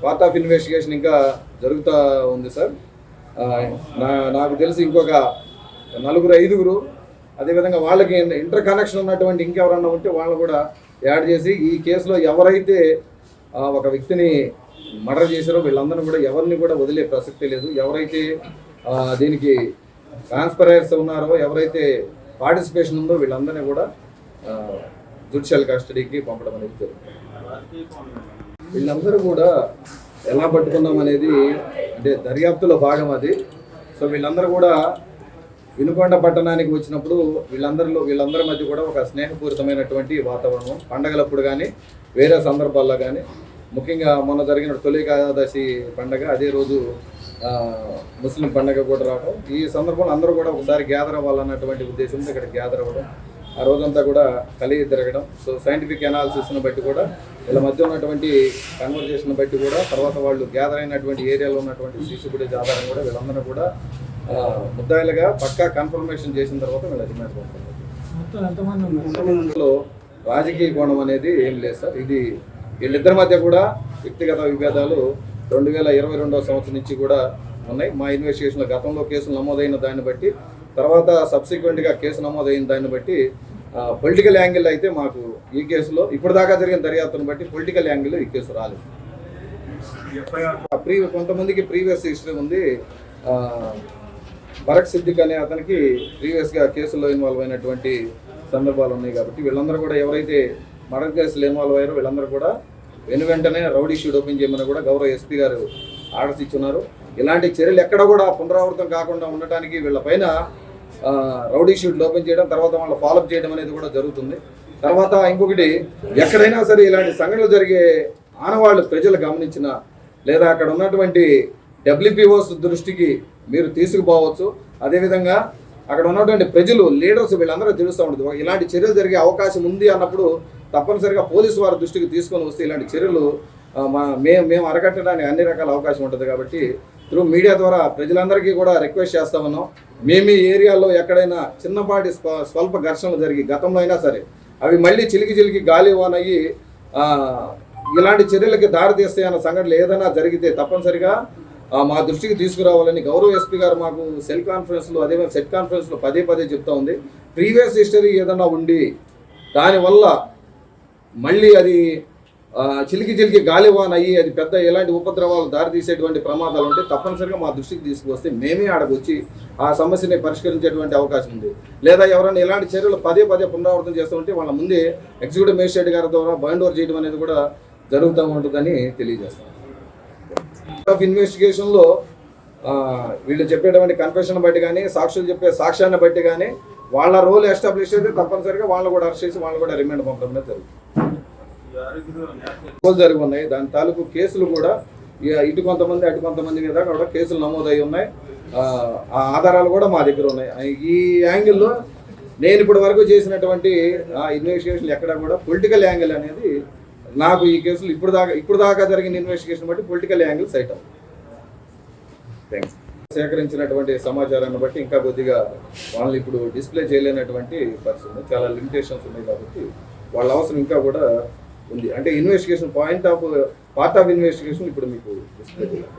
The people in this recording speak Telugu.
పార్ట్ ఆఫ్ ఇన్వెస్టిగేషన్ ఇంకా జరుగుతూ ఉంది సార్. నాకు తెలిసి ఇంకొక 4-5 అదేవిధంగా వాళ్ళకి ఇంటర్ కనెక్షన్ ఉన్నటువంటి ఇంకెవరన్నా ఉంటే వాళ్ళు కూడా యాడ్ చేసి ఈ కేసులో ఎవరైతే ఒక వ్యక్తిని మర్డర్ చేశారో వీళ్ళందరినీ కూడా ఎవరిని కూడా వదిలే ప్రసక్తి లేదు. ఎవరైతే దీనికి ట్రాన్స్పరెన్సీ ఉన్నారో, ఎవరైతే పార్టిసిపేషన్ ఉందో వీళ్ళందరినీ కూడా జ్యుడిషియల్ కస్టడీకి పంపడం అనేది జరుగుతుంది. వీళ్ళందరూ కూడా ఎలా పట్టుకున్నాం అనేది అంటే దర్యాప్తులో భాగం అది. సో వీళ్ళందరూ కూడా వినుకొండ పట్టణానికి వచ్చినప్పుడు వీళ్ళందరి మధ్య కూడా ఒక స్నేహపూరితమైనటువంటి వాతావరణం, పండగలప్పుడు కానీ వేరే సందర్భాల్లో కానీ, ముఖ్యంగా మొన్న జరిగిన తొలి ఏకాదశి పండగ అదే రోజు ముస్లిం పండగ కూడా రావడం, ఈ సందర్భంలో అందరూ కూడా ఒకసారి గ్యాదర్ అవ్వాలన్నటువంటి ఉద్దేశంతో ఇక్కడ గ్యాదర్ అవ్వడం, ఆ రోజంతా కూడా కలిగి తిరగడం. సో సైంటిఫిక్ అనాలిసిస్ని బట్టి కూడా వీళ్ళ మధ్య ఉన్నటువంటి కన్వర్జేషన్ బట్టి కూడా తర్వాత వాళ్ళు గ్యాదర్ అయినటువంటి ఏరియాలో ఉన్నటువంటి సీసీ ఫుటేజ్ ఆధారం కూడా వీళ్ళందరూ కూడా ముద్దాయిలుగా పక్కా కన్ఫర్మేషన్ చేసిన తర్వాత వీళ్ళ రిమాండ్ పంపుతారు. రాజకీయ కోణం అనేది ఏం లేదు సార్. ఇది వీళ్ళిద్దరి మధ్య కూడా వ్యక్తిగత విభేదాలు 2022వ సంవత్సరం నుంచి కూడా ఉన్నాయి. మా ఇన్వెస్టిగేషన్లో గతంలో కేసులు నమోదైన దాన్ని బట్టి, తర్వాత సబ్సిక్వెంట్గా కేసు నమోదైన దాన్ని బట్టి పొలిటికల్ యాంగిల్ అయితే మాకు ఈ కేసులో ఇప్పటిదాకా జరిగిన దర్యాప్తును బట్టి పొలిటికల్ యాంగిల్ ఈ కేసు రాలేదు. కొంతమందికి ప్రీవియస్ హిస్టరీ ఉంది. భరత్ సిద్దిక్ అనే అతనికి ప్రీవియస్గా కేసుల్లో ఇన్వాల్వ్ అయినటువంటి సందర్భాలు ఉన్నాయి. కాబట్టి వీళ్ళందరూ కూడా ఎవరైతే మర్డర్ కేసులు ఇన్వాల్వ్ అయ్యారో వీళ్ళందరూ కూడా వెంటనే రౌడీ షీట్ ఓపెన్ చేయమని కూడా గౌరవ ఎస్పీ గారు ఆర్డర్స్ ఇచ్చున్నారు. ఇలాంటి చర్యలు ఎక్కడ కూడా పునరావృతం కాకుండా ఉండటానికి వీళ్ళపైన రౌడీ షీట్లు ఓపెన్ చేయడం, తర్వాత వాళ్ళు ఫాలోఅప్ చేయడం అనేది కూడా జరుగుతుంది. తర్వాత ఇంకొకటి, ఎక్కడైనా సరే ఇలాంటి సంఘటనలు జరిగే ఆనవాళ్ళు ప్రజలు గమనించిన లేదా అక్కడ ఉన్నటువంటి WPOs దృష్టికి మీరు తీసుకుపోవచ్చు. అదేవిధంగా అక్కడ ఉన్నటువంటి ప్రజలు, లీడర్స్ వీళ్ళందరూ తెలుస్తూ ఉంటుంది. ఇలాంటి చర్యలు జరిగే అవకాశం ఉంది అన్నప్పుడు తప్పనిసరిగా పోలీసు వారి దృష్టికి తీసుకొని వస్తే ఇలాంటి చర్యలు మేము అరకట్టడానికి అన్ని రకాల అవకాశం ఉంటుంది. కాబట్టి త్రూ మీడియా ద్వారా ప్రజలందరికీ కూడా రిక్వెస్ట్ చేస్తా ఉన్నాం. మేము ఈ ఏరియాలో ఎక్కడైనా చిన్నపాటి స్వల్ప ఘర్షణలు జరిగి గతంలో అయినా సరే అవి మళ్ళీ చిలికి గాలి వానయ్యి ఇలాంటి చర్యలకి దారితీస్తాయన్న సంఘటనలు ఏదైనా జరిగితే తప్పనిసరిగా మా దృష్టికి తీసుకురావాలని గౌరవ ఎస్పీ గారు మాకు సెల్ కాన్ఫరెన్స్లో, అదేవిధంగా సెట్ కాన్ఫరెన్స్లో పదే చెప్తా ఉంది. ప్రీవియస్ హిస్టరీ ఏదైనా ఉండి దానివల్ల మళ్ళీ అది చిలికి గాలివాన్ అయ్యి అది పెద్ద ఎలాంటి ఉపద్రవాలు దారితీసేటువంటి ప్రమాదాలు ఉంటే తప్పనిసరిగా మా దృష్టికి తీసుకువస్తే మేమే ఆడకొచ్చి ఆ సమస్యని పరిష్కరించేటువంటి అవకాశం ఉంది. లేదా ఎవరైనా ఇలాంటి చర్యలు పదే పునరావృతం చేస్తూ ఉంటే వాళ్ళ ముందే ఎగ్జిక్యూటివ్ మేజిస్ట్రేట్ గారి ద్వారా బైండ్ ఓవర్ చేయడం అనేది కూడా జరుగుతూ ఉంటుందని తెలియజేస్తాం. ఆఫ్ ఇన్వెస్టిగేషన్లో వీళ్ళు చెప్పేటువంటి కన్ఫెషన్ బట్టి కానీ, సాక్షులు చెప్పే సాక్ష్యాన్ని బట్టి కానీ వాళ్ళ రోల్ ఎస్టాబ్లిష్ అయితే తప్పనిసరిగా వాళ్ళు కూడా అరెస్ట్ చేసి వాళ్ళు కూడా రిమాండ్ పంపడం జరుగుతుంది. జరిగి ఉన్నాయి. దాని తాలూకు కేసులు కూడా ఇటు కొంతమంది అటు కొంతమంది మీద కూడా కేసులు నమోదై ఉన్నాయి. ఆ ఆధారాలు కూడా మా దగ్గర ఉన్నాయి. ఈ యాంగిల్లో నేను ఇప్పటి వరకు చేసినటువంటి ఇన్వెస్టిగేషన్లు ఎక్కడ కూడా పొలిటికల్ యాంగిల్ అనేది నాకు ఈ కేసులు ఇప్పుడు దాకా జరిగిన ఇన్వెస్టిగేషన్ బట్టి పొలిటికల్ యాంగిల్ సైట్ అవుతుంది. థ్యాంక్స్. సేకరించినటువంటి సమాచారాన్ని బట్టి ఇంకా కొద్దిగా వాళ్ళని ఇప్పుడు డిస్ప్లే చేయలేనటువంటి పరిస్థితి, చాలా లిమిటేషన్స్ ఉన్నాయి. కాబట్టి వాళ్ళ అవసరం ఇంకా కూడా ఉంది. అంటే ఇన్వెస్టిగేషన్ పార్ట్ ఆఫ్ ఇన్వెస్టిగేషన్ ఇప్పుడు మీకు డిస్ప్లే చేయాలి.